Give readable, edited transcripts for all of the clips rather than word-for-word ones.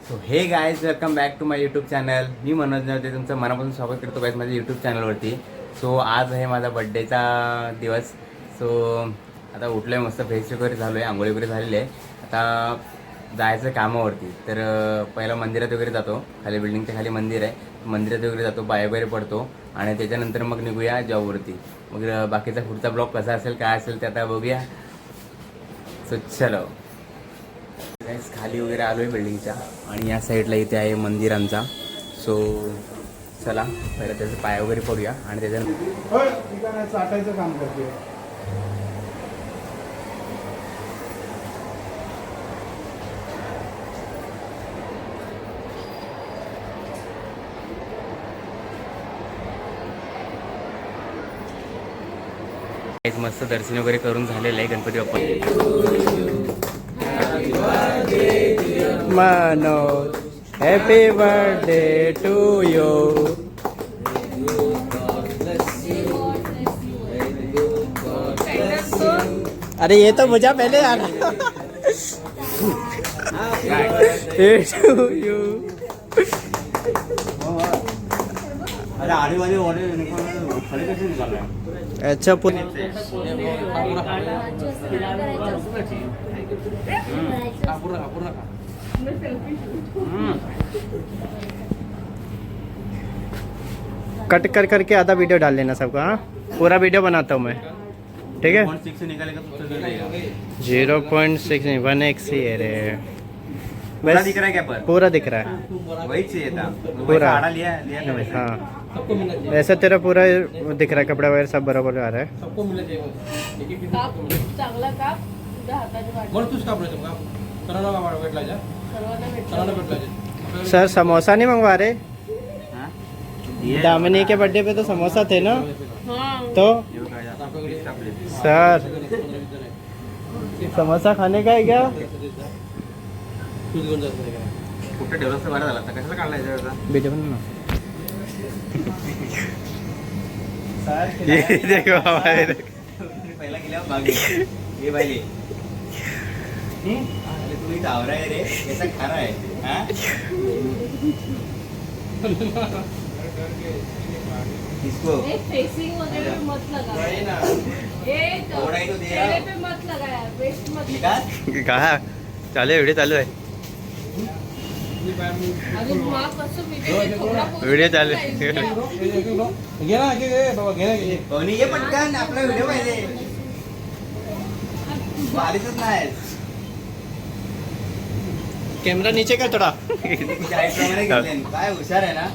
So hey guys welcome back to my YouTube channel. मी मनोज नव्हते तुमचं मनापासून स्वागत करतो गाईज माझ्या यूट्यूब चॅनलवरती. सो आज आहे माझा बड्डेचा दिवस. सो आता उठलो आहे, मस्त फ्रेश वगैरे झालो आहे, आंघोळी वगैरे झालेली आहे. आता जायचं कामावरती. तर पहिला मंदिरात वगैरे जातो, खाली बिल्डिंगच्या खाली मंदिर आहे, मंदिरात वगैरे जातो, पाय वगैरे पडतो आणि त्याच्यानंतर मग निघूया जॉबवरती. मग बाकीचा पुढचा ब्लॉग कसा असेल काय असेल ते आता बघूया. सो चलो गाईस, खाली वगैरे आलो आहे बिल्डिंगच्या आणि या साईडला इथे आहे मंदिर आमचा. सो चला पहिला त्याचे पाय वगैरे पडूया आणि त्याच्यानंतर चाटायचं काम करते. एक मस्त दर्शन वगैरे करून झालेलं आहे Ganpati Bappa. Manoj happy birthday to you. अरे ये तो मुझे पहले आना. To you. अरे आने वाले खड़े कैसे निकाल रहे. अच्छा कट कर करके आधा वीडियो डाल लेना सबका. हाँ, पूरा वीडियो बनाता हूँ मैं. ठीक है. 0.6 से निकालेगा तो चल जाएगा. 0.6 नहीं 1x ही है रे. पूरा दिख रहा है क्या पर? पूरा दिख रहा है. वही चाहिए था. पूरा. आड़ा लिया था वैसे. हाँ वैसे तेरा पूरा दिख रहा है, कपड़ा वगैरह सब बराबर आ रहा है. सबको मिळलं जेवण. चांगला काप तुझ्या हाताने वाट. बरं तूच कापडायचं का करायला भेटलायच्या सर्वांना करायला भेटलं. भेटलायचे. सर समोसा नहीं मंगवा रहे. हाँ? ये दामिनी के बर्थडे पे तो समोसा थे ना. हाँ. तो ये बघा, आता आपण वीस टाकले. सर समोसा खाने का है क्या. तूच घेऊन जात नाही का. कुठे ठेवलं असतं बरं झालं असतं. कशाला काढला याच्यावरचा? वीडियो बना. ये देखो हमारे पहिला गेल्यावर बाग ये बाई. अरे तू इथं आवरा आहे रे, याचा खारा आहे. हा? इसको ए, फेसिंग वगैरे मत लगा. ए, तो थोड़ा ही तो दे चेहरे रहा पे मत लगा यार, वेस्ट मत ठीक लगा. आहे. कहा चालू है वीडियो चालू है. अरे माँ कसं video थोडा पोस्ट व्हिडिओ चालू केला आहे. Instagram. घे ना घे बाबा घे ना घे. कोणी ये पटकन, आपला व्हिडिओ पाहिजे. बारीकच नाही. कैमरा नीचे का थोड़ा. तुझ्या आईप्रमाणे घेतले. काय हुशार आहे ना.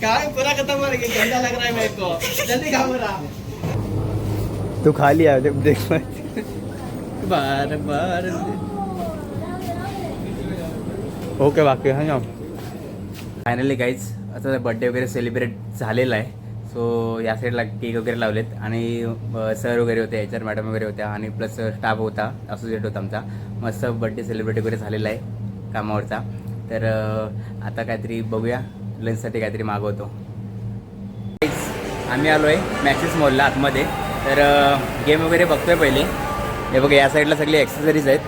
काय पूरा खत्म हो गया, गंदा लग रहा है मेरे को. जल्दी खा पूरा. तू खा लिया देख बार बार. ओके बाकी हा ना. फायनली गाईज आता बड्डे वगैरे सेलिब्रेट झालेला आहे. सो या साईडला केक वगैरे लावलेत आणि सर वगैरे होते, HR मॅडम वगैरे होत्या आणि प्लस स्टाफ होता, असोसिएट होता आमचा. मस्त बड्डे सेलिब्रेट वगैरे झालेला आहे कामावरचा. तर आता काहीतरी बघूया, लंचसाठी काहीतरी मागवतो. आम्ही आलो आहे मॅक्सिस मॉलला आतमध्ये. तर गेम वगैरे बघतोय पहिले. हे बघा या साईडला सगळे ॲक्सेसरीज आहेत,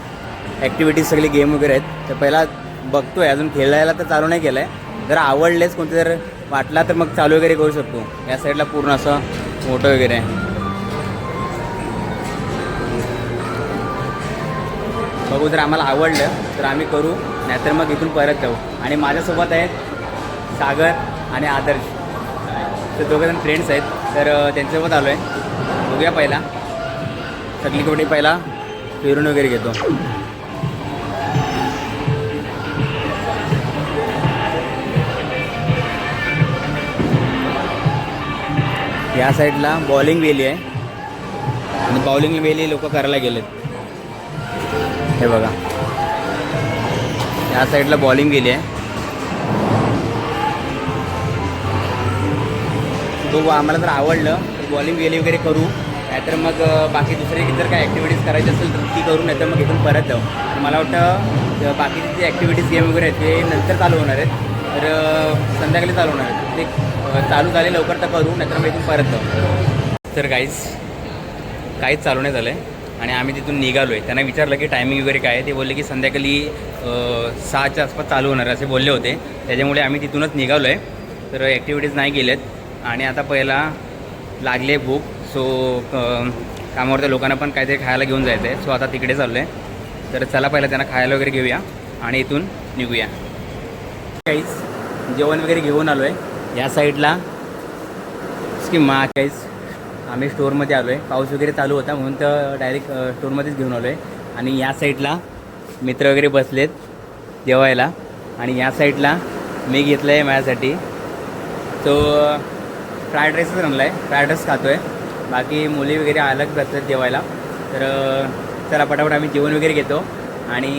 ॲक्टिव्हिटीज सगळे गेम वगैरे आहेत. तर पहिला बघतोय, अजून खेळायला तर चालू नाही केलं आहे. जर आवडलेच कोणते जर वाटला तर मग चालू वगैरे करू शकतो. या साईडला पूर्ण असं मोठं वगैरे आहे. बघू, जर आम्हाला आवडलं तर आम्ही करू, नाहीतर मग इथून परत जाऊ. आणि माझ्यासोबत आहेत सागर आणि आदर्श, ते दोघंजण फ्रेंड्स आहेत. तर त्यांच्यासोबत आलो आहे. बघूया पहिला सगळीकडे पहिला फिरून वगैरे घेतो. या साईडला बॉलिंग वेली आहे आणि बॉलिंग वेली लोक करायला गेलेत. हे बघा या साईडला बॉलिंग वेली आहे. बघू, आम्हाला जर आवडलं तर बॉलिंग वेली वगैरे करू, नाहीतर मग बाकी दुसरी जर काय ॲक्टिव्हिटीज करायची असेल तर ती करू, नाहीतर मग इथून परत जाऊ. मला वाटतं बाकीची जी ॲक्टिव्हिटीज गेम वगैरे आहेत ते नंतर चालू होणार आहेत. तर संध्याकाळी चालू होणार आहे. ते चालू झाले लवकर तर करू, नाहीतर मग इथून परत जाऊ. तर काहीच चालू नाही झालं आहे आणि आम्ही तिथून निघालो आहे. त्यांना विचारलं की टायमिंग वगैरे काय आहे. ते बोलले की संध्याकाळी 6च्या आसपास चालू होणार असे बोलले होते. त्याच्यामुळे आम्ही तिथूनच निघालो आहे. तर ॲक्टिव्हिटीज नाही गेलेत आणि आता पहिला लागले भूक. सो कामावरच्या लोकांना पण काहीतरी खायला घेऊन जायचं आहे. सो आता तिकडे चाललो आहे. तर चला पहिला त्यांना खायला वगैरे घेऊया आणि इथून निघूया. काहीच जेवण वगैरे घेऊन आलो आहे. या साईडला काहीच आम्ही स्टोअरमध्ये आलो आहे. पाऊस वगैरे चालू होता म्हणून तर डायरेक्ट स्टोअरमध्येच घेऊन आलो आहे. आणि या साईडला मित्र वगैरे बसलेत जेवायला आणि या साईडला मी घेतलं आहे माझ्यासाठी. तो फ्राईड राईसच आणला आहे. फ्राईड राईस खातो आहे. बाकी मुली वगैरे अलग बसतात जेवायला. तर चला पटापट आम्ही जेवण वगैरे घेतो आणि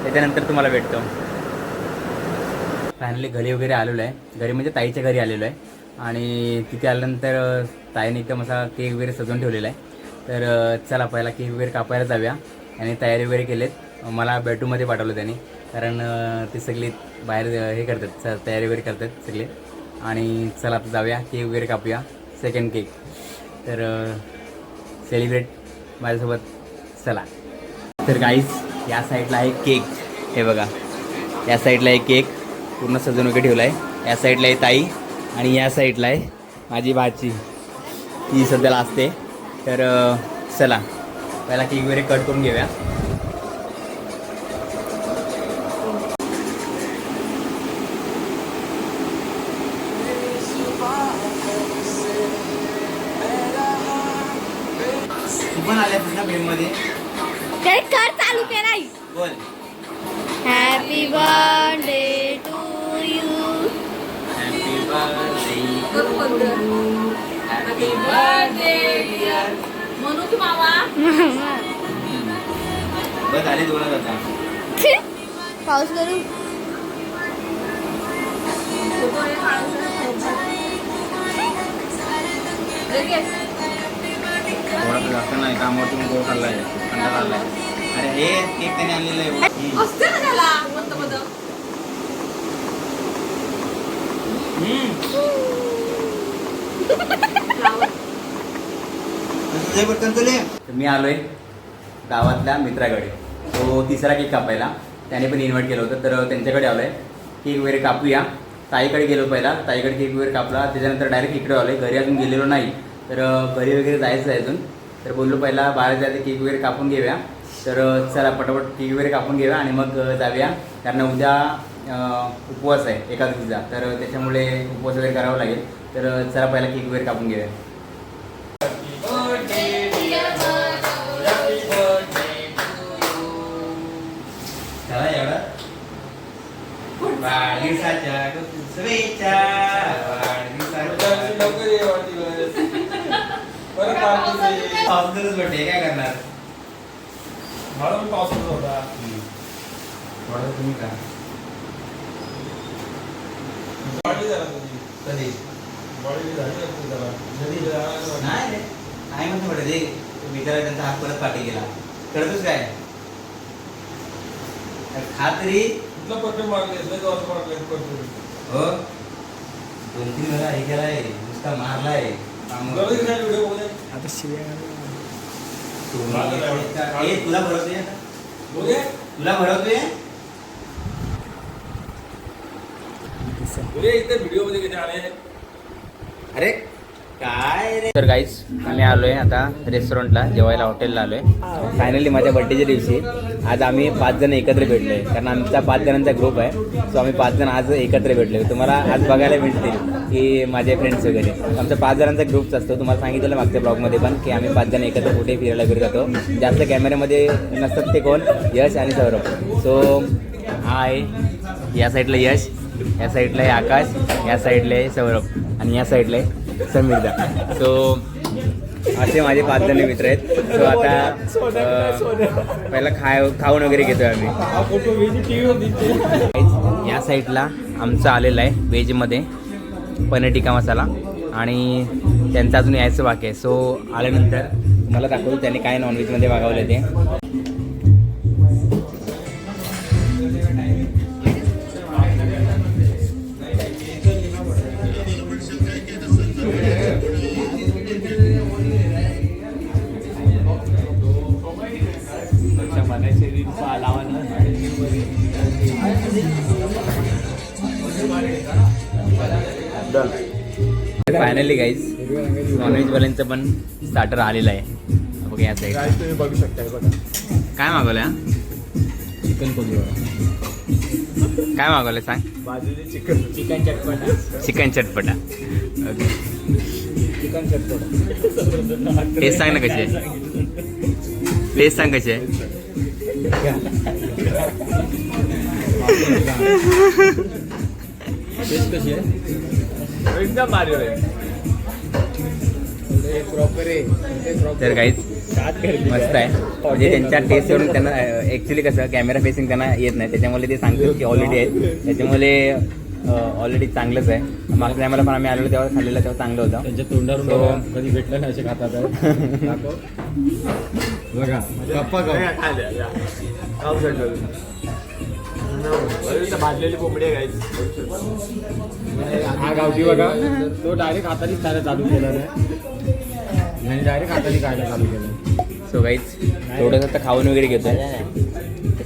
त्याच्यानंतर तुम्हाला भेटतो. फायनली घरी वगैरे आलेलो आहे. घरी म्हणजे ताईच्या घरी आलेलो आहे आणि तिथे आल्यानंतर ताईने एकदम असा केक वगैरे सजवून ठेवलेला आहे. तर चला पहिला केक वगैरे कापायला जाऊया. आणि तयारी वगैरे केलेत. मला बेडरूममध्ये पाठवलं त्यांनी, कारण ते सगळे बाहेर हे करतात, तयारी वगैरे करतात सगळे. आणि चला आता जाऊया, केक वगैरे कापूया, सेकंड केक. तर सेलिब्रेट माझ्यासोबत चला. तर गाईज या साईडला आहे केक. हे बघा, या साईडला आहे केक पूर्ण सजवून वगैरे ठेवला आहे. या साईडला आहे ताई आणि या साईडला आहे माझी भाची, ती सध्याला असते. तर चला पहिला केक वगैरे कट करून घेऊया. तू पण आल्या ना फ्रेममध्ये. काय कर चालू केलाय. बोल. Happy birthday to you. Happy birthday. Happy birthday dear Manoj मामा. बस आले दोनच आता. पाऊस करू. थोडासा जास्त नाही, कामावरती मग गोड खाल्लाय, अंडा खाल्लाय. अरे हे केक त्याने आणलेलं आहे. असते ना त्याला मत मत. मी आलोय गावातल्या मित्राकडे. तो तिसरा केक कापायला त्याने पण इन्व्हाइट केलं होतं. तर त्यांच्याकडे आलोय, केक वगैरे कापूया. ताईकडे गेलो पहिला, ताईकडे केक वगैरे कापला. त्याच्यानंतर डायरेक्ट इकडे आलोय. घरी अजून गेलेलो नाही, तर घरी वगैरे जायचं आहे अजून. तर बोललो पहिला बाहेर जायचं, केक वगैरे कापून घेऊया. तर चला पटापट केक वगैरे कापून घेऊया आणि मग जाऊया, कारण उद्या उपवास आहे एकादशीचा. तर त्याच्यामुळे उपवास वगैरे करावा लागेल. तर चला पहिला केक वगैरे कापून घेऊया. चला एवढा वाढदिवसाच्या शुभेच्छा. पावसातच बड्डे, काय करणार. पावसाचा होता. तुम्ही का कधी नाही रे, काय म्हणतो बड्डे ते बिचारा त्यांचा हात परत पाठी गेला. करतोच काय खात्री. हो 2-3 वेळा हे केलाय, नुसता मारलाय. आता शिव्या तुला भरवतोय, तुला भरवतोय. अरे काय रे. तर गाईज आम्ही आलोय आता रेस्टॉरंटला जेवायला, हॉटेलला आलोय. फायनली माझ्या बड्डेच्या दिवशी आज आम्ही 5 जण एकत्र भेटलोय, कारण आमचा 5 जणांचा ग्रुप आहे. सो आम्ही 5 जण आज एकत्र भेटलोय. तुम्हाला आज बघायला मिळतील की माझे फ्रेंड्स वगैरे. आमचा 5 जणांचा ग्रुपच असतो. तुम्हाला सांगितलं मागच्या ब्लॉगमध्ये पण की आम्ही 5 जण एकत्र कुठे फिरायला वगैरे जातो. जास्त कॅमेऱ्यामध्ये नसतात ते कोण, यश आणि सौरभ. सो हा आहे, या साईडला यश, या साईडला आहे आकाश, या साईडला आहे सौरभ आणि या साईडला आहे समीरदा. सो असे माझे 5 जण मित्र आहेत. सो आता पहिला खाऊन वगैरे घेतोय आम्ही. या साईडला आमचं आलेलं आहे व्हेजमध्ये पनीर टिक्का मसाला आणि त्यांचं अजून यायचं बाकी आहे. सो आल्यानंतर मला दाखवतो त्यांनी काय नॉनव्हेजमध्ये मागवलं ते. फायनली गाईज नॉनव्हेजवाल्यांचं पण स्टार्टर आलेलं आहे बघा या साईड. तुम्ही बघू शकता बघा. काय मागवलं हा? चिकन कोणी काय मागवलं सांग. बाजूने चिकन चटपटा. चिकन चटपटा. ओके. चिकन चटपटा. टेस्ट सांग ना कशी आहे. टेस्ट सांग कशी आहे. टेस्ट कशी आहे. एकदम भारी आहे. प्रॉपर आहे. तर काहीच मस्त आहे. म्हणजे त्यांच्या टेस्टवरून त्यांना ॲक्च्युली कसं कॅमेरा फेसिंग त्यांना येत नाही, त्याच्यामुळे ते सांगतात की ऑलरेडी आहेत, त्याच्यामुळे ऑलरेडी चांगलंच आहे. मागच्या टायमाला पण आम्ही आलेलो तेव्हा खाल्लेलं तेव्हा चांगलं होतं. त्यांच्या तोंडावरून कधी भेटलं नाही असे खातात. बघा गप्पा खाऊ शकतो. भाजलेली कोंबडी आहे. हा गावठी बघा तो डायरेक्ट हातानेच खायला चालू केला नाही आणि डायरेक्ट हाताने खायला चालू केलं. सो गाईज थोडंसं तर खाऊन वगैरे घेतो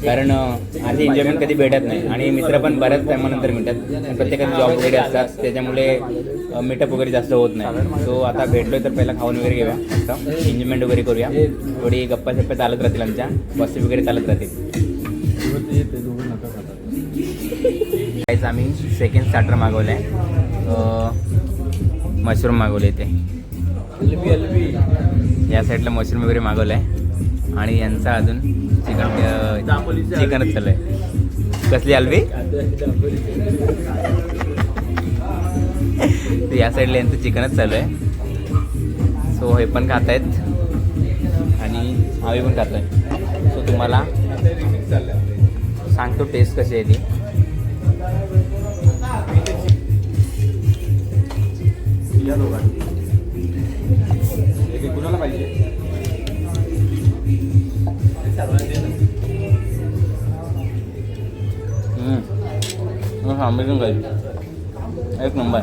कारण आधी एन्जॉयमेंट कधी भेटत नाही आणि मित्र पण बऱ्याच टायमानंतर मिळतात. प्रत्येकाचे जॉब वगैरे असतात त्याच्यामुळे मीटअप वगैरे जास्त होत नाही. सो आता भेटलोय तर पहिला खाऊन वगैरे घेऊया, मस्त एन्जॉयमेंट वगैरे करूया. थोडी गप्पा शप्पा चालत राहतील, आमच्या बस वगैरे चालत राहतील. गाईज आम्ही सेकंड स्टार्टर मागवलं आहे, मशरूम मागवले ते या साईडला मशरूम वगैरे मागवलं आहे आणि यांचा अजून चिकनच चालू आहे. कसली अलवी या साईडला यांचं चिकनच चालू आहे. सो हे पण खात आहेत आणि आम्ही पण खातो आहे. सो तुम्हाला सांगतो टेस्ट कशी आहे ती. या दोघांनी कुणाला पाहिजे. अमेझिंग गाईज, एक नंबर.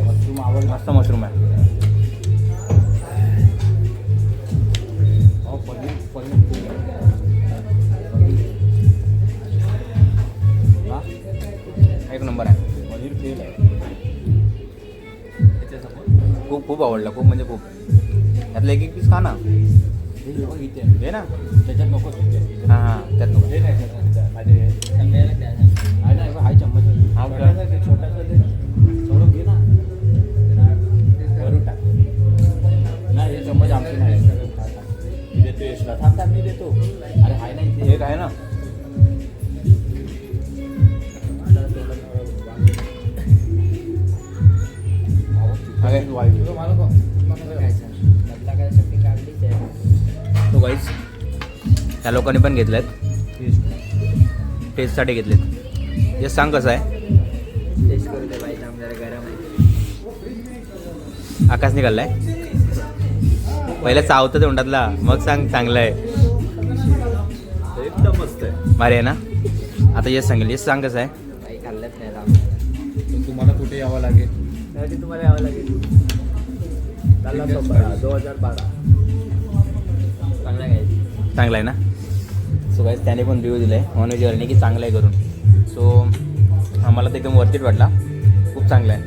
मशरूम आवड मस्त मशरूम आहे. पनीर एक नंबर आहे. पनीर फेल आहे. खूप खूप आवडला, खूप म्हणजे खूप. यातलं एक पीस खा ना. इथे ना त्याच्यात नको. हां हां त्यात नको. माझे आहे ना हाय चम्मच. हा छोटासा सोडून घे ना. वरून टाक. नाही हे चम्मच आमचे नाही. मी देतो यशला. थांब मी देतो. अरे हाय ना इथे एक आहे ना. तो गाईज त्या लोकांनी पण घेतलेत, टेस्टसाठी घेतलेत. हे सांग कसं आहे. टेस्ट करू दे पाहिजे आमच्याकडे गरम आहे. आकाश निघालाय पहिला चावतं तोंडातला, मग सांग चांगलं आहे. एकदम मस्त आहे. भारी आहे ना. आता येस सांगेल. येस सांग कसं आहे. काही खाल्लंच नाही आता. तुम्हाला कुठे यावं लागेल. त्यासाठी तुम्हाला यावं लागेल. 2012 चांगला काय चांगला आहे ना. सो गाईज त्याने पण रिव्ह्यू दिला आहे नॉनव्हेजवाल्याने की चांगलं आहे करून. सो आम्हाला ते एकदम वर्थ इट वाटला, खूप चांगलं आहे.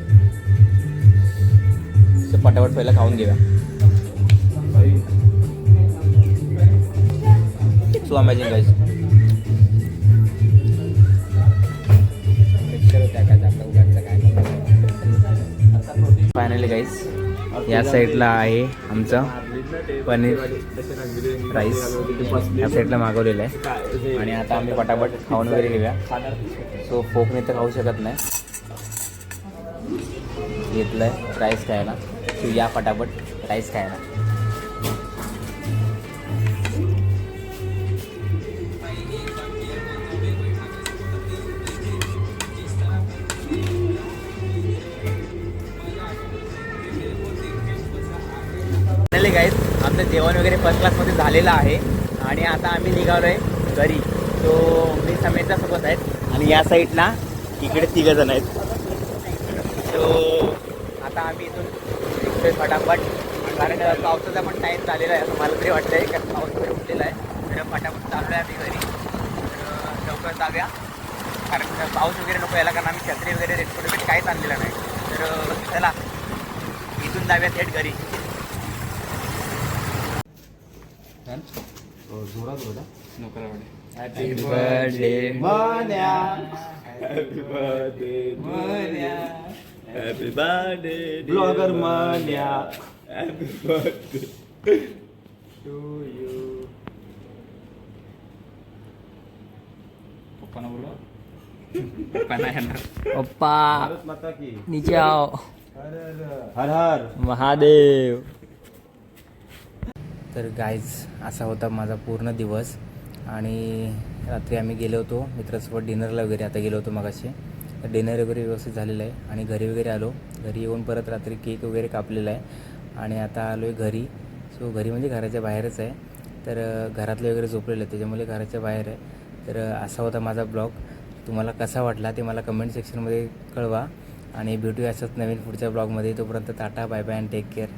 सो पटापट पहिला खाऊन घेऊया. So amazing guys. Finally guys या साईडला आहे आमचं पनीर राईस, या साईडला मागवलेलं आहे आणि आता आम्ही पटापट खाऊन वगैरे घेऊया. सो फोकने तर खाऊ शकत नाही, घेतलं आहे राईस खायला. सो या पटापट राईस खायला. गाईज आमचं जेवण वगैरे फर्स्ट क्लासमध्ये झालेलं आहे आणि आता आम्ही निघालो आहे घरी. सो मी समेतच्या सोबत आहेत आणि या साईडला इकडे 3 जण आहेत. सो आता आम्ही इथून निघतोय फटाफट, कारण पावसाचा पण टाईम झालेला आहे असं मला तरी वाटतं आहे, कारण पाऊस वगैरे उठलेला आहे. तर फटाफट चाललो आहे आम्ही घरी. तर लवकर जाऊया कारण पाऊस वगैरे नको यायला, कारण आम्ही छत्री वगैरे रेनकोट वगैरे काहीच आणलेलं नाही. तर चला इथून जाऊया थेट घरी. जोरात होता happy birthday Manya, happy birthday happy birthday blogger Manya, happy birthday to you. पप्पांना बोलवा. पप्पा नाही येणार. पप्पा भारत माता की नीचे आओ. हर हर महादेव. तर गाईज असा होता माझा पूर्ण दिवस. आणि रात्री आम्ही गेलो होतो मित्रासोबत डिनरला वगैरे. आता गेलो होतो मगाशी. तर डिनर वगैरे व्यवस्थित झालेलं आहे आणि घरी वगैरे आलो. घरी येऊन परत रात्री केक वगैरे कापलेला आहे आणि आता आलो आहे घरी. सो घरी म्हणजे घराच्या बाहेरच आहे. तर घरातले वगैरे झोपलेलं आहे त्याच्यामुळे घराच्या बाहेर आहे. तर असा होता माझा ब्लॉग. तुम्हाला कसा वाटला ते मला कमेंट सेक्शनमध्ये कळवा आणि भेटूया असंच नवीन पुढच्या ब्लॉगमध्ये. तोपर्यंत tata bye bye and take care.